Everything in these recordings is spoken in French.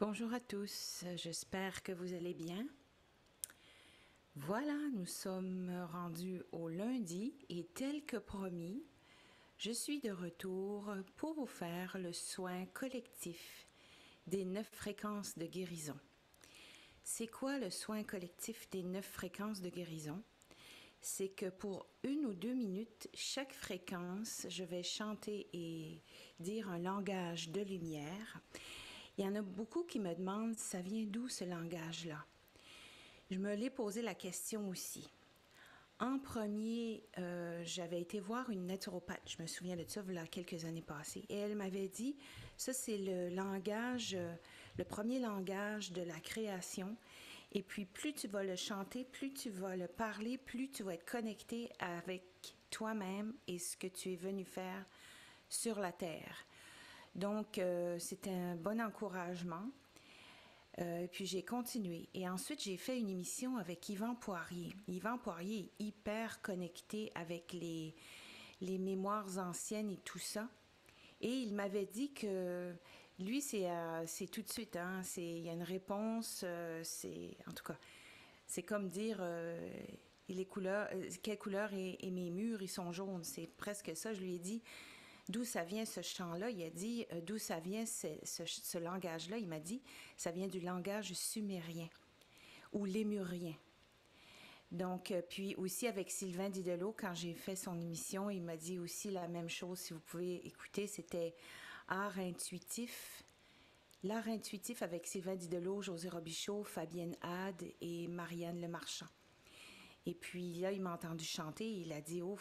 Bonjour à tous, j'espère que vous allez bien. Voilà, nous sommes rendus au lundi et tel que promis, je suis de retour pour vous faire le soin collectif des 9 fréquences de guérison. C'est quoi le soin collectif des 9 fréquences de guérison? C'est que pour 1 ou 2 minutes, chaque fréquence, je vais chanter et dire un langage de lumière. Il y en a beaucoup qui me demandent, ça vient d'où ce langage-là? Je me l'ai posé la question aussi. En premier, j'avais été voir une naturopathe, je me souviens de ça, il y a quelques années passées, et elle m'avait dit, ça c'est le langage, le premier langage de la création, et puis plus tu vas le chanter, plus tu vas le parler, plus tu vas être connecté avec toi-même et ce que tu es venu faire sur la Terre. Donc, c'était un bon encouragement. Puis j'ai continué. Et ensuite, j'ai fait une émission avec Yvan Poirier. Yvan Poirier est hyper connecté avec les mémoires anciennes et tout ça. Et il m'avait dit que lui, c'est tout de suite. Hein, il y a une réponse. En tout cas, c'est comme dire les couleurs, quelle couleur est mes murs, ils sont jaunes. C'est presque ça. Je lui ai dit d'où ça vient ce chant-là. Il a dit d'où ça vient ce langage-là. Il m'a dit ça vient du langage sumérien ou lémurien. Donc, puis aussi avec Sylvain Didelot, quand j'ai fait son émission, il m'a dit aussi la même chose. Si vous pouvez écouter, c'était art intuitif. L'art intuitif avec Sylvain Didelot, José Robichaud, Fabienne Had et Marianne Lemarchand. Et puis là, il m'a entendu chanter. Il a dit, oh,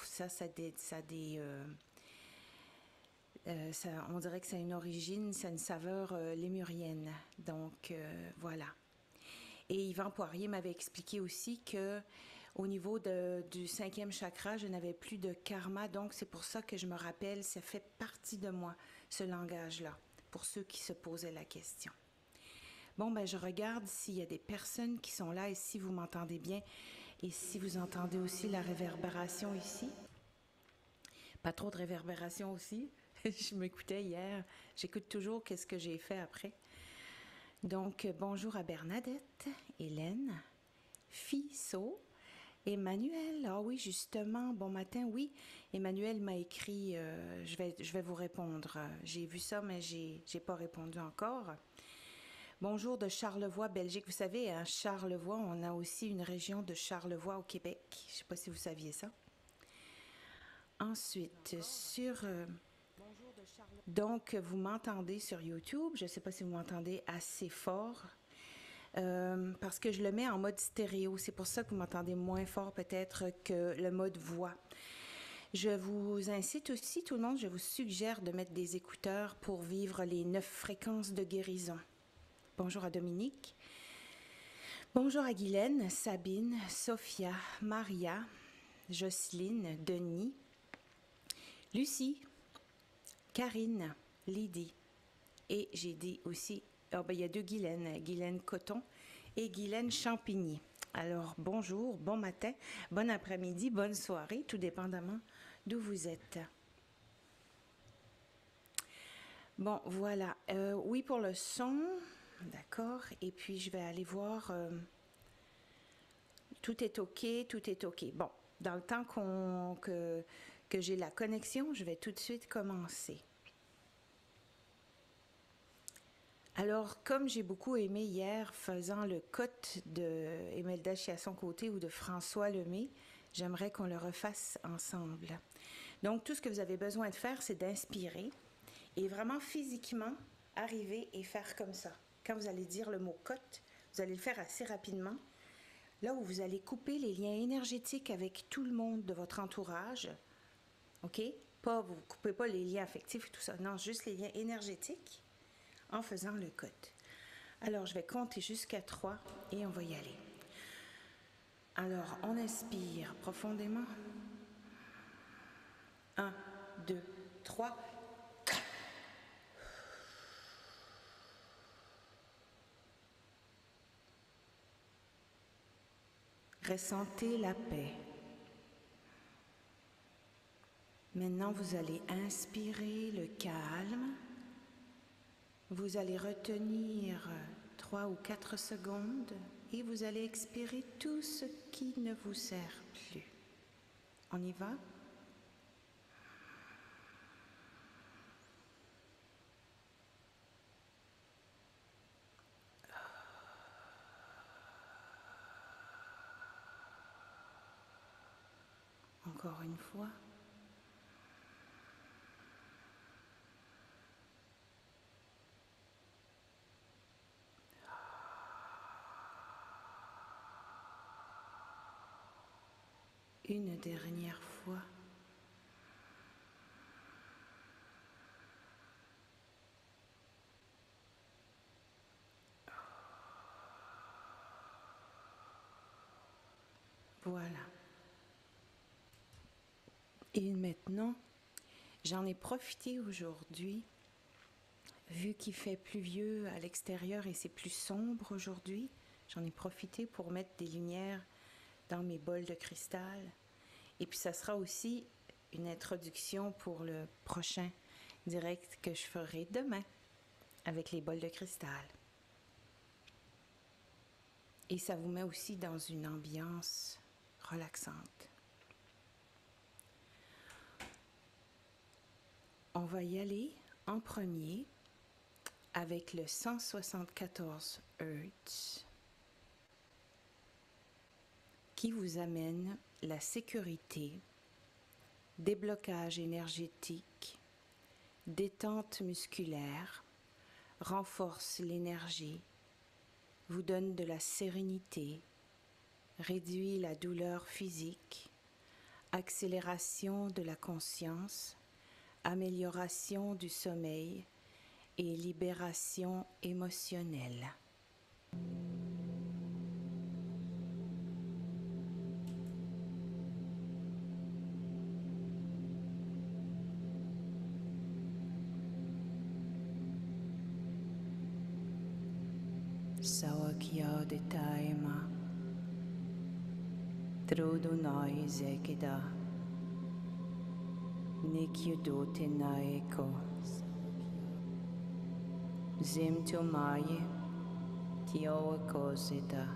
on dirait que c'est une origine, c'est une saveur lémurienne. Donc, voilà. Et Yvan Poirier m'avait expliqué aussi que au niveau du 5e chakra, je n'avais plus de karma. Donc, c'est pour ça que je me rappelle, ça fait partie de moi, ce langage-là, pour ceux qui se posaient la question. Bon, ben, je regarde s'il y a des personnes qui sont là et si vous m'entendez bien et si vous entendez aussi la réverbération ici. Pas trop de réverbération aussi. Je m'écoutais hier. J'écoute toujours qu'est-ce que j'ai fait après. Donc, bonjour à Bernadette, Hélène, Fisso, Emmanuel. Ah oui, justement, bon matin, oui. Emmanuel m'a écrit, je vais vous répondre. J'ai vu ça, mais j'ai pas répondu encore. Bonjour de Charlevoix, Belgique. Vous savez, à Charlevoix, on a aussi une région de Charlevoix au Québec. Je ne sais pas si vous saviez ça. Ensuite, donc, vous m'entendez sur YouTube. Je ne sais pas si vous m'entendez assez fort. Parce que je le mets en mode stéréo. C'est pour ça que vous m'entendez moins fort peut-être que le mode voix. Je vous incite aussi, tout le monde, je vous suggère de mettre des écouteurs pour vivre les 9 fréquences de guérison. Bonjour à Dominique. Bonjour à Guylaine, Sabine, Sophia, Maria, Jocelyne, Denis, Lucie, Karine, Lydie. Et j'ai dit aussi, il y a 2 Guylaine, Guylaine Coton et Guylaine Champigny. Alors, bonjour, bon matin, bon après-midi, bonne soirée, tout dépendamment d'où vous êtes. Bon, voilà. Oui, pour le son, d'accord. Et puis, je vais aller voir. Tout est OK, tout est OK. Bon, dans le temps que j'ai la connexion, je vais tout de suite commencer. Alors, comme j'ai beaucoup aimé hier faisant le cote de Emelda Chiasson-Côté ou de François Lemay, j'aimerais qu'on le refasse ensemble. Donc, tout ce que vous avez besoin de faire, c'est d'inspirer et vraiment physiquement arriver et faire comme ça. Quand vous allez dire le mot cote, vous allez le faire assez rapidement. Là où vous allez couper les liens énergétiques avec tout le monde de votre entourage. OK? Pas, vous ne coupez pas les liens affectifs et tout ça. Non, juste les liens énergétiques en faisant le code. Alors, je vais compter jusqu'à 3 et on va y aller. Alors, on inspire profondément. 1, 2, 3. Ressentez la paix. Maintenant, vous allez inspirer le calme. Vous allez retenir 3 ou 4 secondes et vous allez expirer tout ce qui ne vous sert plus. On y va? Encore une fois. Une dernière fois. Voilà. Et maintenant, j'en ai profité aujourd'hui, vu qu'il fait pluvieux à l'extérieur et c'est plus sombre aujourd'hui, j'en ai profité pour mettre des lumières dans mes bols de cristal. Et puis ça sera aussi une introduction pour le prochain direct que je ferai demain avec les bols de cristal. Et ça vous met aussi dans une ambiance relaxante. On va y aller en premier avec le 174 Hz qui vous amène la sécurité, déblocage énergétique, détente musculaire, renforce l'énergie, vous donne de la sérénité, réduit la douleur physique, accélération de la conscience, amélioration du sommeil et libération émotionnelle. Sawakya de taima, trudunai zekida, nikyudo tenaeko, zimtumaye, tioakozida,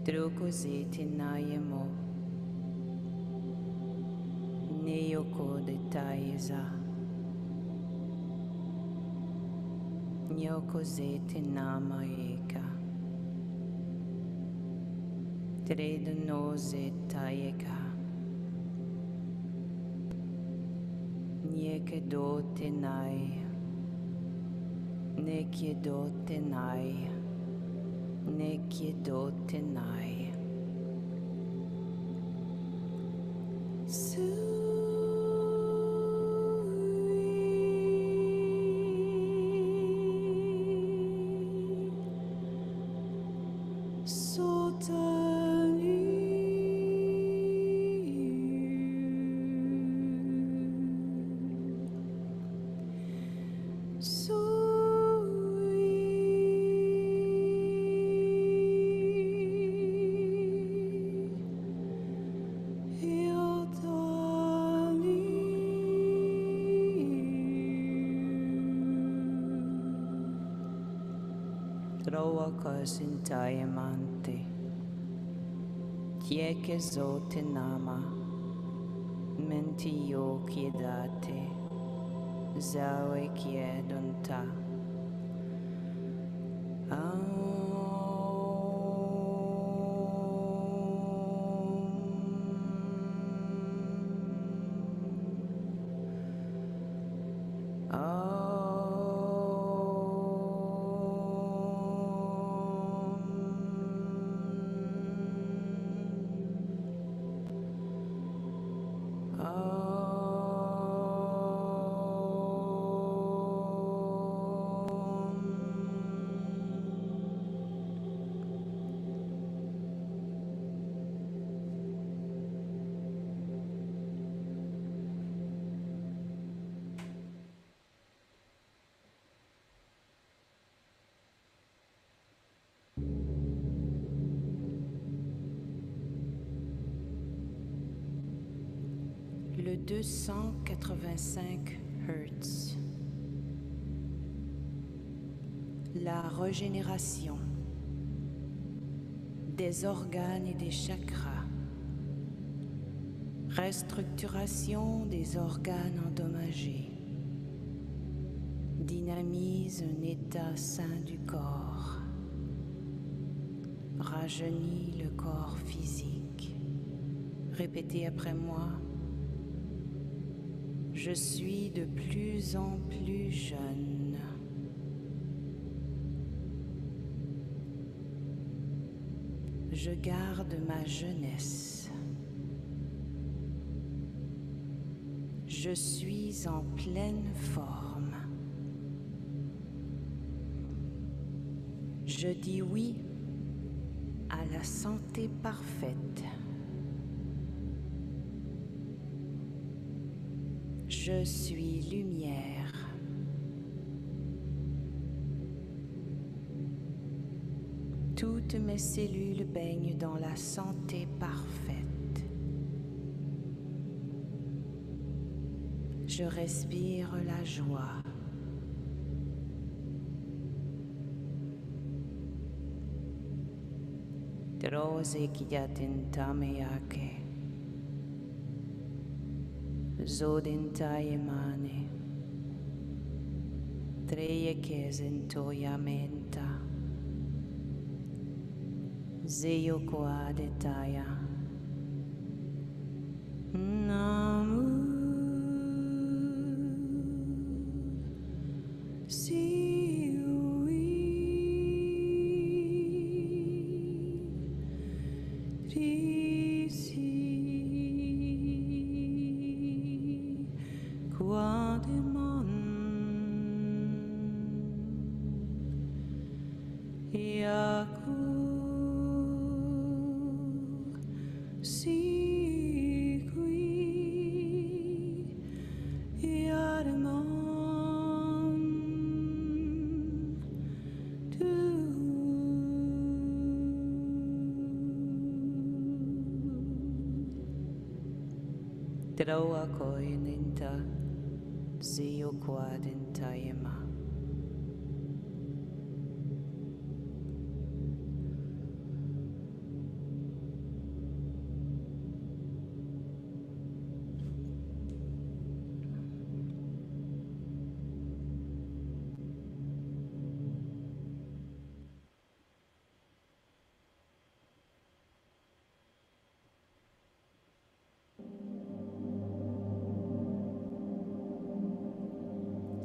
trukoze tenayemo, neoko de taiza. Nyoko te nama eka, tredo taeka, nyeke do tenai, nekye do tenai, nekye do tenai. Troaka sintayamante, tieke zote nama, mentio chiedate, zawe chiedonta. Le 285 Hz la régénération des organes et des chakras, restructuration des organes endommagés, dynamise un état sain du corps, rajeunit le corps physique. Répétez après moi. Je suis de plus en plus jeune. Je garde ma jeunesse. Je suis en pleine forme. Je dis oui à la santé parfaite. Je suis lumière. Toutes mes cellules baignent dans la santé parfaite. Je respire la joie. Trose kiyatin tameake. Zodintayemane. Treye kesentoyamenta. Zeyokoadetaya. Namu Siui Risi Quademon Yaku Traua koininta zio quadintayema.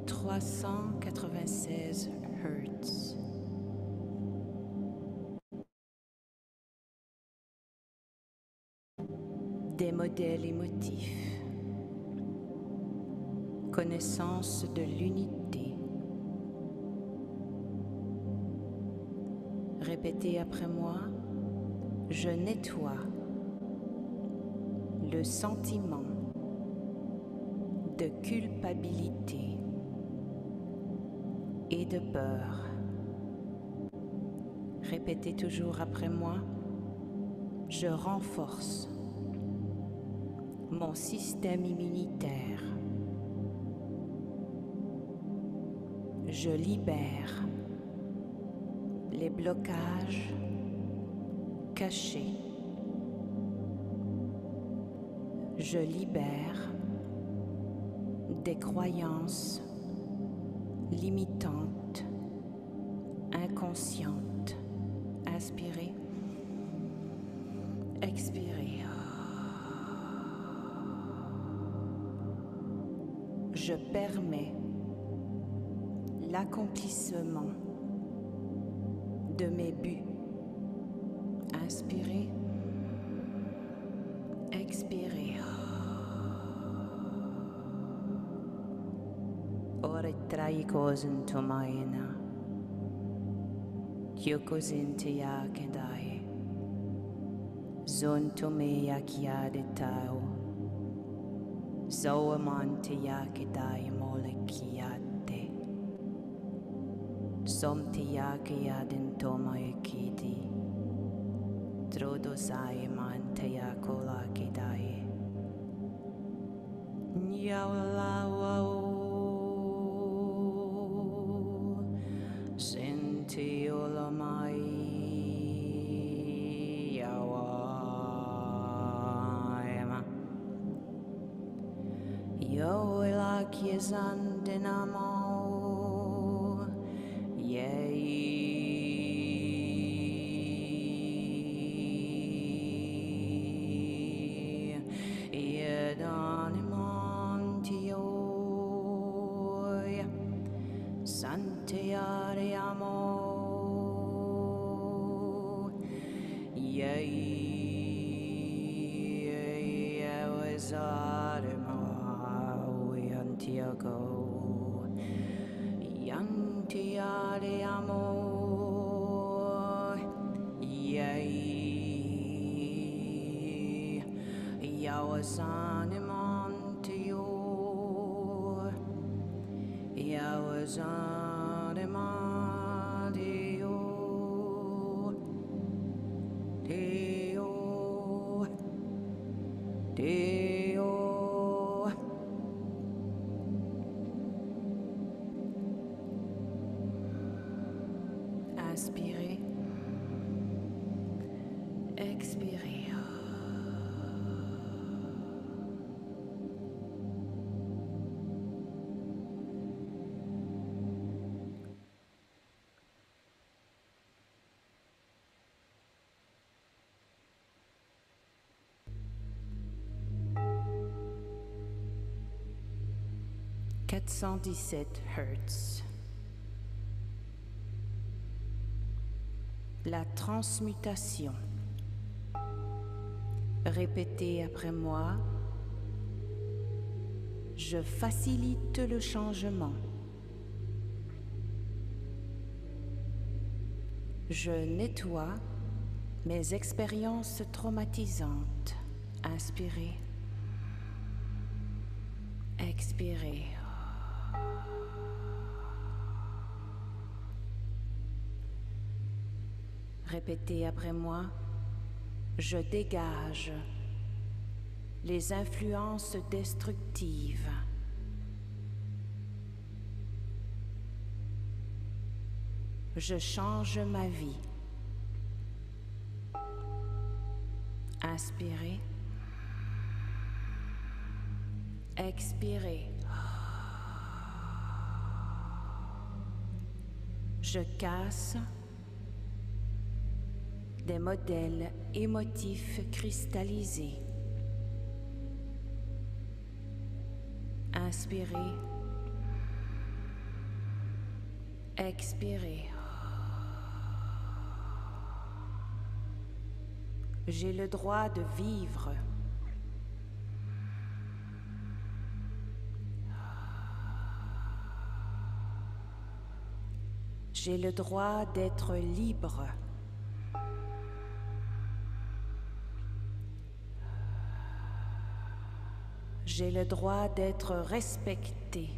(396 Hz). Des modèles émotifs. Connaissance de l'unité. Répétez après moi. Je nettoie le sentiment de culpabilité et de peur. Répétez toujours après moi. Je renforce mon système immunitaire. Je libère les blocages cachés. Je libère des croyances limitantes, inconscientes. Inspirez, expirez. Je permets l'accomplissement de mes buts. Inspirez, expirez. Ore traikozen tomaina. Kyokozin teya kendai. Zon tomeya kiade tao. Zoaman teya kedai molekiate. Som teya keyaden tomae kidi. Trodosai man teya kola kedai. Nyawalawao. Sin Yo elak yezan dinamo. Inspirez, expirez. « 417 Hertz. La transmutation. Répétez après moi. Je facilite le changement. Je nettoie mes expériences traumatisantes. Inspirez. Expirez. Répétez après moi, je dégage les influences destructives. Je change ma vie. Inspirez. Expirez. Je casse des modèles émotifs cristallisés. Inspirez. Expirez. J'ai le droit de vivre. J'ai le droit d'être libre. J'ai le droit d'être respecté.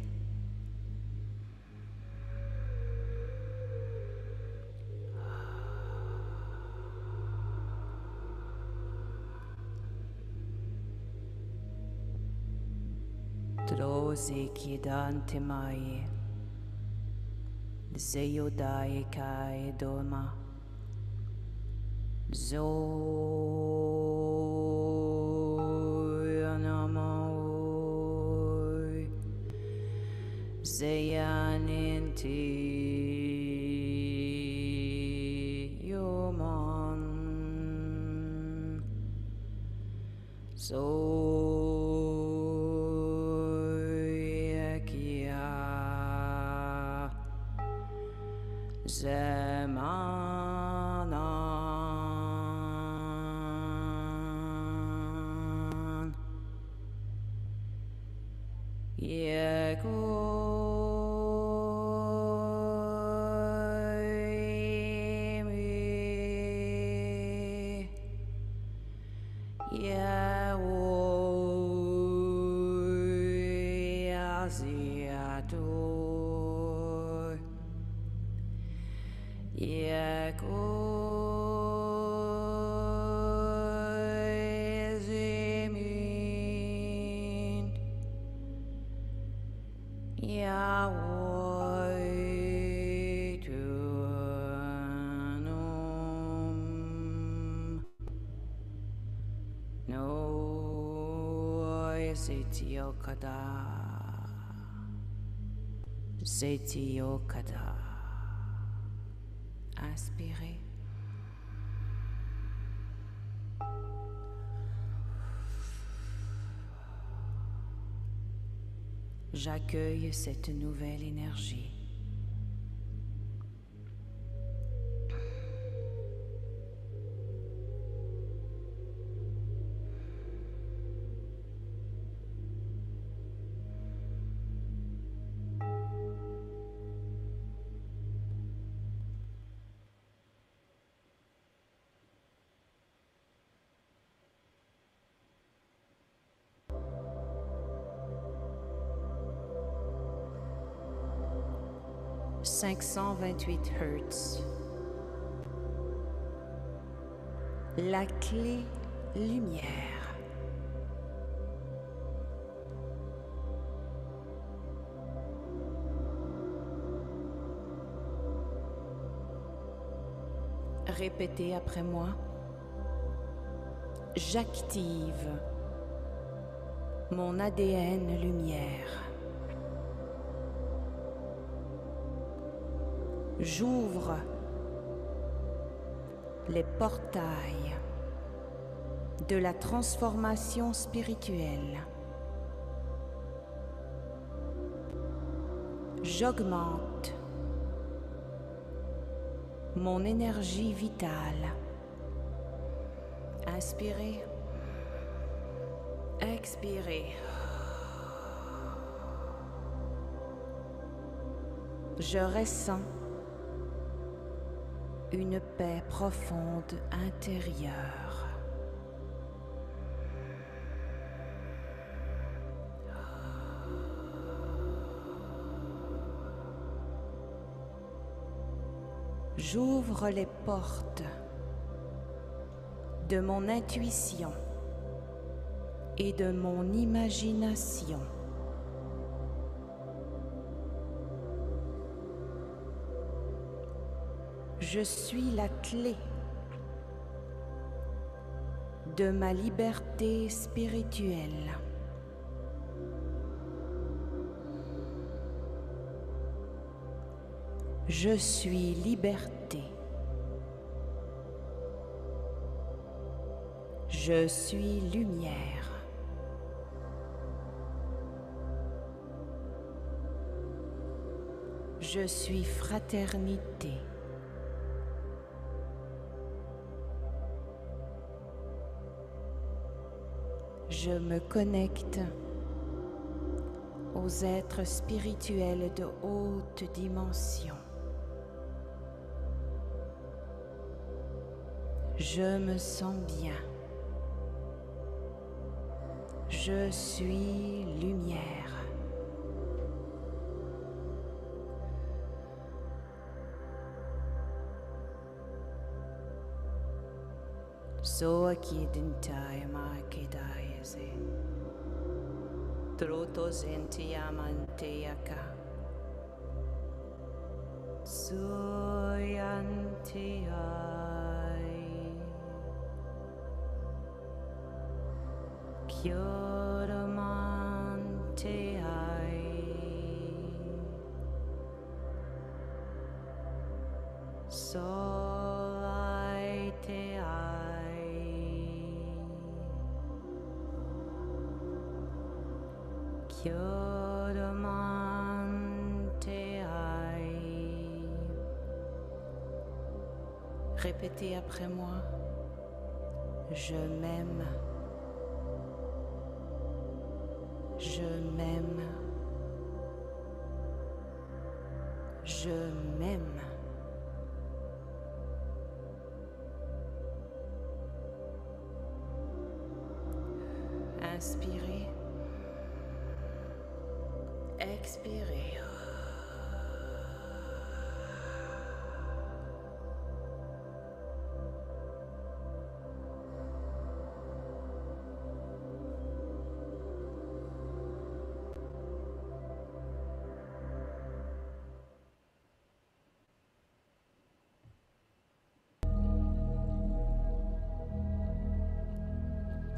Trose kiedan temae, zeyodae kae doma, zoyanamoi, zeyaninti yoman, Zemanan Yegoimi Yahweh Asiator Yegoizimin Yahweh Tuanum No Setiokada. Setiokada. Inspirez. J'accueille cette nouvelle énergie. « 528 Hertz. La clé lumière. Répétez après moi. J'active mon ADN lumière. J'ouvre les portails de la transformation spirituelle. J'augmente mon énergie vitale. Inspirez, expirez. Je ressens une paix profonde intérieure. J'ouvre les portes de mon intuition et de mon imagination. Je suis la clé de ma liberté spirituelle. Je suis liberté. Je suis lumière. Je suis fraternité. Je me connecte aux êtres spirituels de haute dimension. Je me sens bien. Je suis lumière. So akidintai makidayase. Trotos entiamanteyaka. Soyanteyai. Kyoramanteyai. Solaiteyai. Kyoramanteyai. Répétez après moi. Je m'aime. Je m'aime. Je m'aime. Inspirez. Expirez.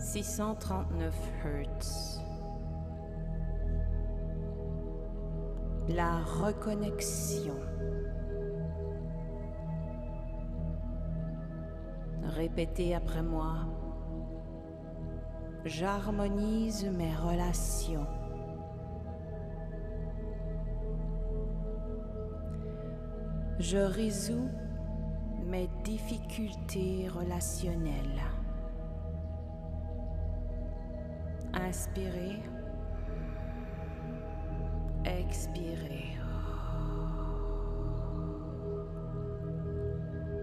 « 639 Hertz. la reconnexion. Répétez après moi. J'harmonise mes relations. Je résous mes difficultés relationnelles. Inspirez, expirez.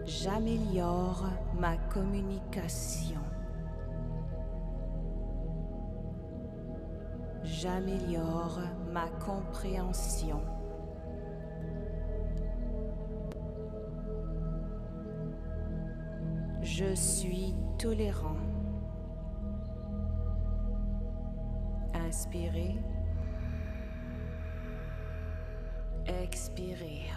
J'améliore ma communication. J'améliore ma compréhension. Je suis tolérant. Inspirez. Expirez.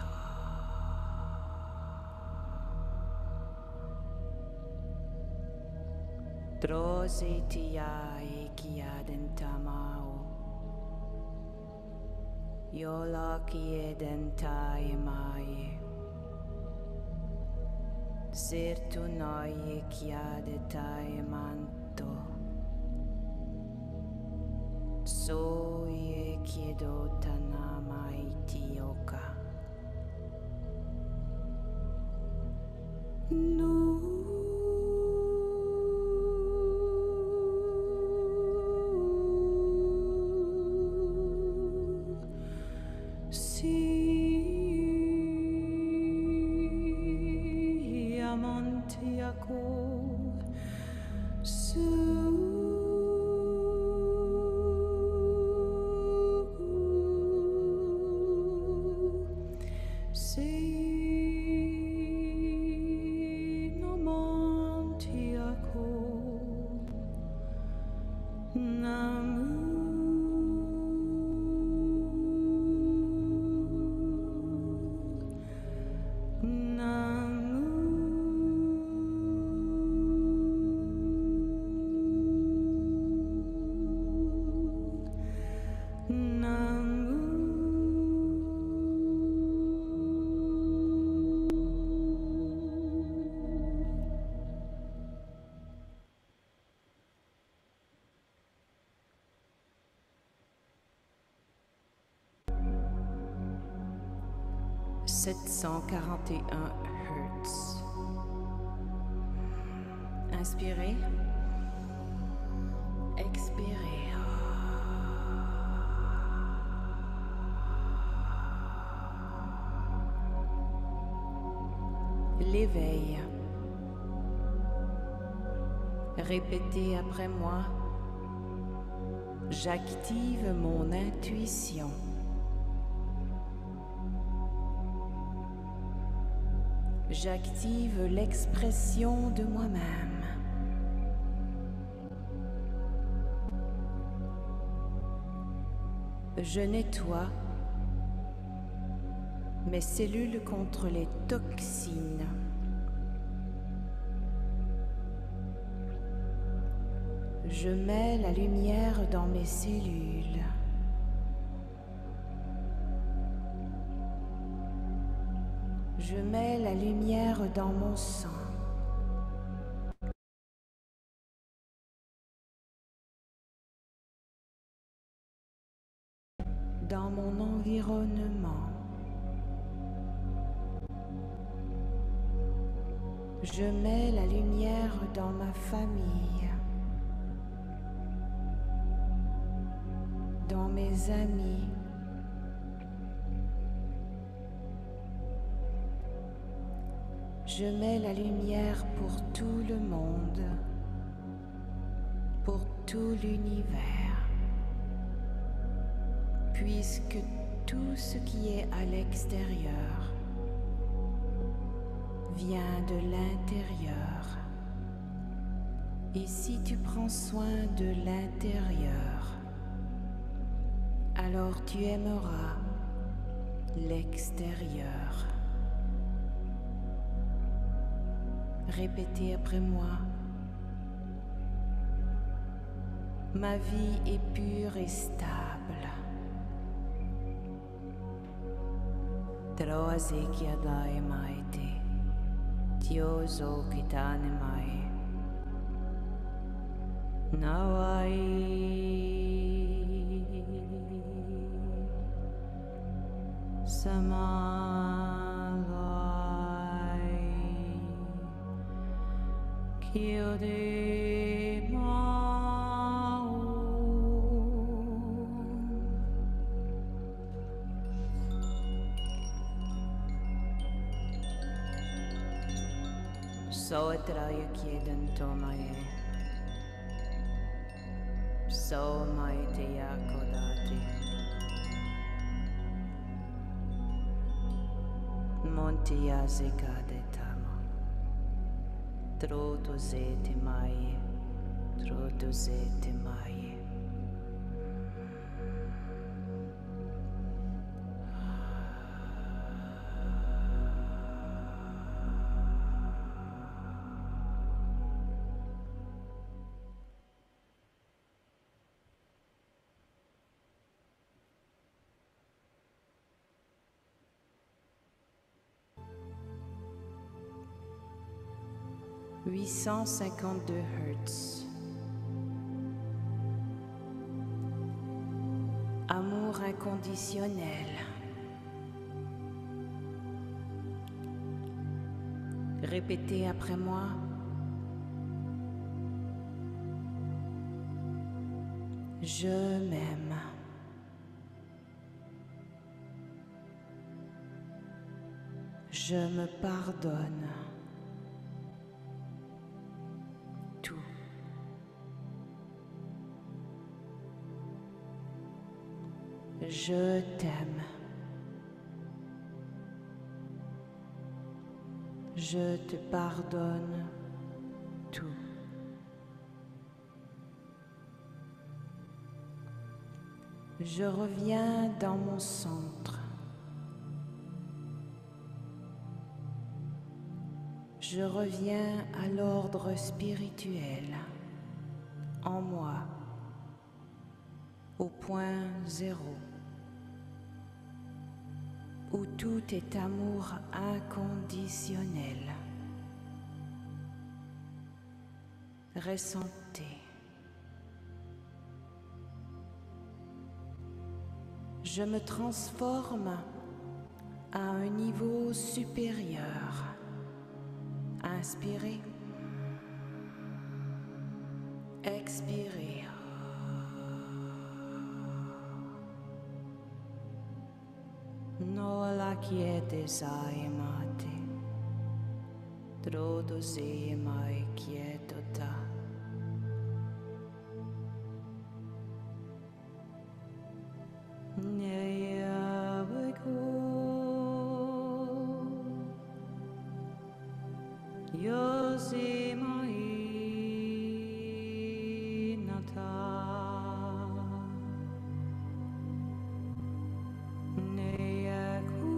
Drosetia ekia dentamao. Yola kie dentai mai. Zertu noi ekia detai manto. So ekiedo tanama itioka. Hertz. Inspirez. Expirez. L'éveil. Répétez après moi. J'active mon intuition. J'active l'expression de moi-même. Je nettoie mes cellules contre les toxines. Je mets la lumière dans mes cellules. Je mets la lumière dans mon sang. Dans mon environnement. Je mets la lumière dans ma famille. Dans mes amis. Je mets la lumière pour tout le monde, pour tout l'univers, puisque tout ce qui est à l'extérieur vient de l'intérieur. Et si tu prends soin de l'intérieur, alors tu aimeras l'extérieur. Répétez après moi. Ma vie est pure et stable. Troaze kiadai maite, tiozo kitane mai, nawai, samalai, kiode mau. So etraya kieden tomae, so maite yakodate, monti yazekade tamo, troto zete maie, troto zete maie. $852 Hertz. Amour inconditionnel. Répétez après moi. Je m'aime. Je me pardonne. Tout. Je t'aime. Je te pardonne tout. Je reviens dans mon centre. Je reviens à l'ordre spirituel, en moi, au point zéro, où tout est amour inconditionnel. Ressentez. Je me transforme à un niveau supérieur. Inspirez. Expirez. No la quiete saemate. Trodo mai quietota. Neia Yosimai Nata Neyaku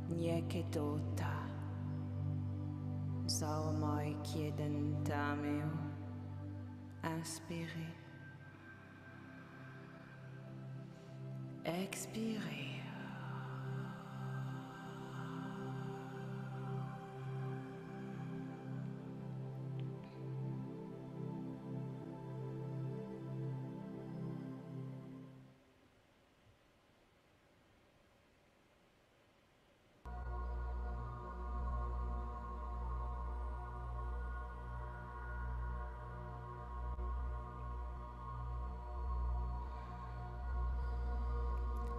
Nyeketota Saomai Kieden Tameo. Inspirez. Expirez.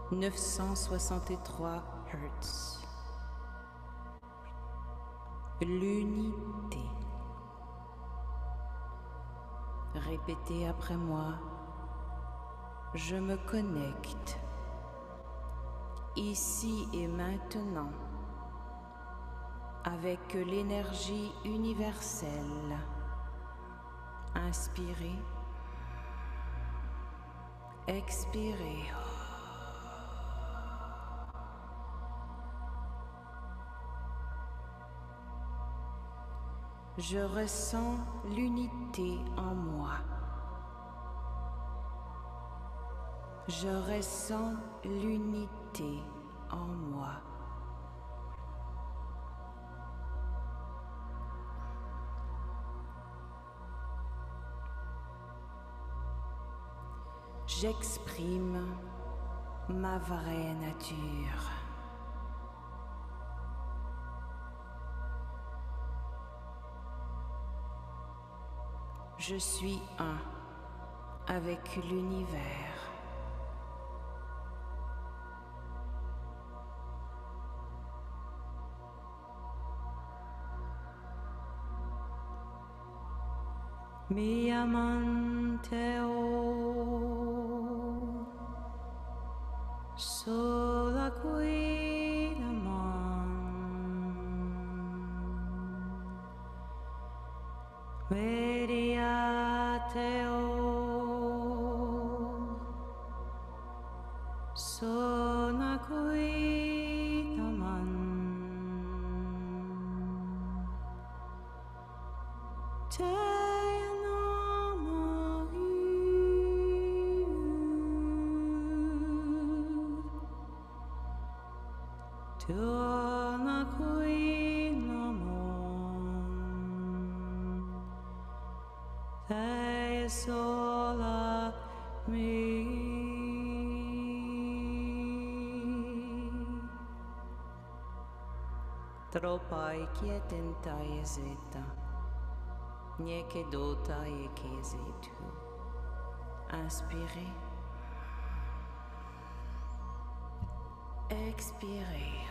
« 963 Hertz. L'unité. Répétez après moi. Je me connecte, ici et maintenant, avec l'énergie universelle. Inspirez. Expirez. Je ressens l'unité en moi. Je ressens l'unité en moi. J'exprime ma vraie nature. Je suis un avec l'univers. Mi amante sola qui naman mediate sona qui naman Tona qui namon, te sola mi. Tropai quietenta ezeta, nieke dota e kezetu. Inspirez. Expirez.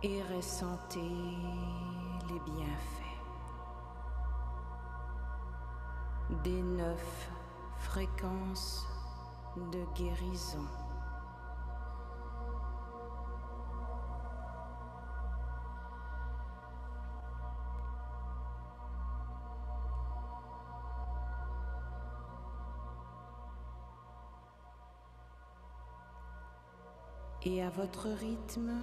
Et ressentez les bienfaits des 9 fréquences de guérison. Et à votre rythme,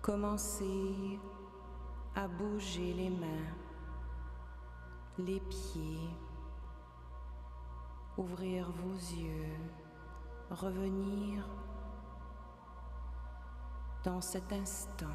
commencez à bouger les mains, les pieds, ouvrir vos yeux, revenir dans cet instant.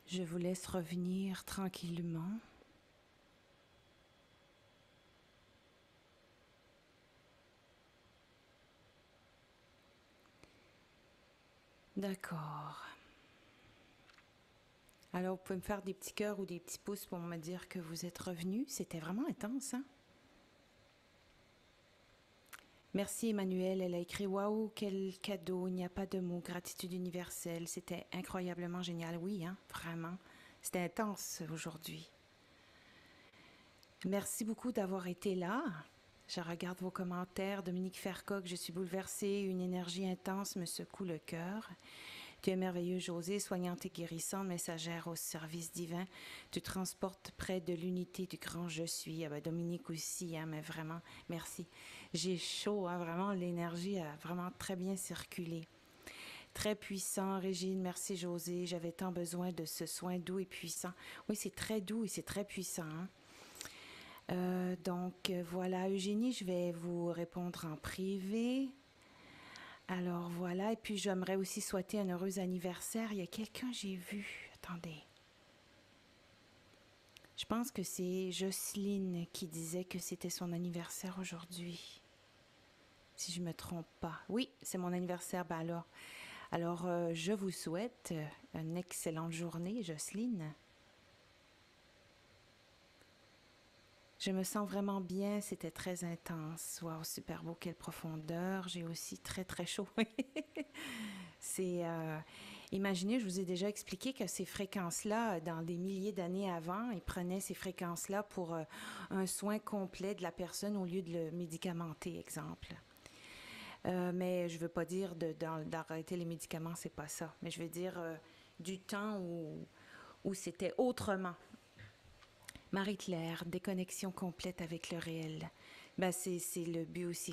Je vous laisse revenir tranquillement. D'accord. Alors, vous pouvez me faire des petits cœurs ou des petits pouces pour me dire que vous êtes revenu. C'était vraiment intense, hein? Merci Emmanuel, elle a écrit « Waouh, quel cadeau, il n'y a pas de mots, gratitude universelle, c'était incroyablement génial. » Oui, hein, vraiment, c'était intense aujourd'hui. Merci beaucoup d'avoir été là. Je regarde vos commentaires. Dominique Fercoq, je suis bouleversée, une énergie intense me secoue le cœur. Tu es merveilleuse, Josée, soignante et guérissante, messagère au service divin. Tu transportes près de l'unité du grand je suis. Ah ben Dominique aussi, hein, mais vraiment, merci. J'ai chaud, hein, vraiment, l'énergie a vraiment très bien circulé. Très puissant, Régine, merci Josée. J'avais tant besoin de ce soin doux et puissant. Oui, c'est très doux et c'est très puissant. Hein? Donc voilà, Eugénie, je vais vous répondre en privé. Alors voilà, et puis j'aimerais aussi souhaiter un heureux anniversaire. Il y a quelqu'un, j'ai vu, attendez. Je pense que c'est Jocelyne qui disait que c'était son anniversaire aujourd'hui. Si je ne me trompe pas. Oui, c'est mon anniversaire, ben alors je vous souhaite une excellente journée, Jocelyne. Je me sens vraiment bien, c'était très intense. Wow, super beau, quelle profondeur. J'ai aussi très très chaud. C'est, imaginez, je vous ai déjà expliqué que ces fréquences-là, dans des milliers d'années avant, ils prenaient ces fréquences-là pour un soin complet de la personne au lieu de le médicamenter, exemple. Mais je veux pas dire d'arrêter les médicaments, c'est pas ça. Mais je veux dire du temps où c'était autrement. Marie-Claire, déconnexion complète avec le réel. Ben, c'est le but aussi,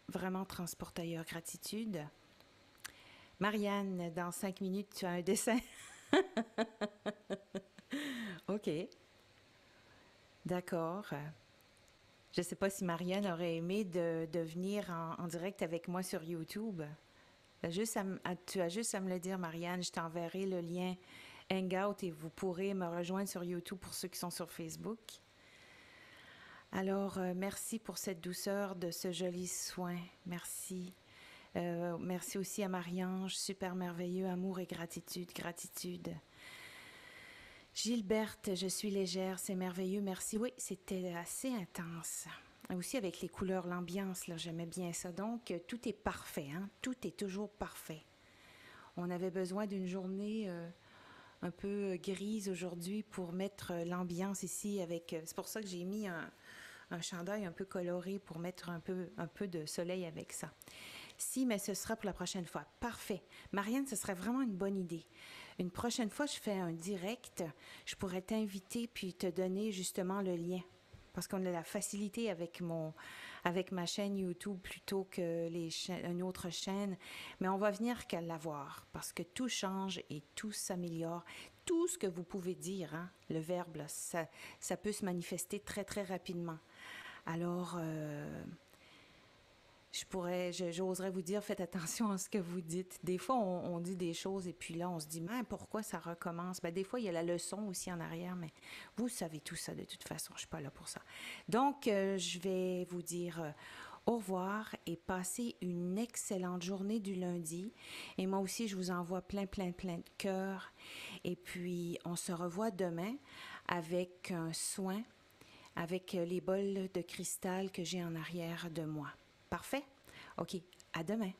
vraiment transporte ailleurs gratitude. Marianne, dans 5 minutes, tu as un dessin. OK, d'accord. Je ne sais pas si Marianne aurait aimé de venir en direct avec moi sur YouTube. Tu as juste à me le dire, Marianne. Je t'enverrai le lien Hangout et vous pourrez me rejoindre sur YouTube pour ceux qui sont sur Facebook. Alors, merci pour cette douceur de ce joli soin. Merci. Merci aussi à Marie-Ange, super merveilleux, amour et gratitude, gratitude. Gilberte, je suis légère, c'est merveilleux, merci. Oui, c'était assez intense. Aussi avec les couleurs, l'ambiance, là, j'aimais bien ça. Donc, tout est parfait, hein? Tout est toujours parfait. On avait besoin d'une journée un peu grise aujourd'hui pour mettre l'ambiance ici avec... c'est pour ça que j'ai mis un chandail un peu coloré pour mettre un peu de soleil avec ça. Si, mais ce sera pour la prochaine fois. Parfait. Marianne, ce serait vraiment une bonne idée. Une prochaine fois, je fais un direct. Je pourrais t'inviter puis te donner justement le lien. Parce qu'on a la facilité avec ma chaîne YouTube plutôt que une autre chaîne. Mais on va venir qu'à l'avoir parce que tout change et tout s'améliore. Tout ce que vous pouvez dire, hein, le verbe, là, ça peut se manifester très, très rapidement. Alors, j'oserais vous dire, faites attention à ce que vous dites. Des fois, on dit des choses et puis là, on se dit, mais pourquoi ça recommence? Ben, des fois, il y a la leçon aussi en arrière, mais vous savez tout ça de toute façon. Je ne suis pas là pour ça. Donc, je vais vous dire au revoir et passez une excellente journée du lundi. Et moi aussi, je vous envoie plein, plein, plein de cœurs. Et puis, on se revoit demain avec un soin, avec les bols de cristal que j'ai en arrière de moi. Parfait? OK, à demain.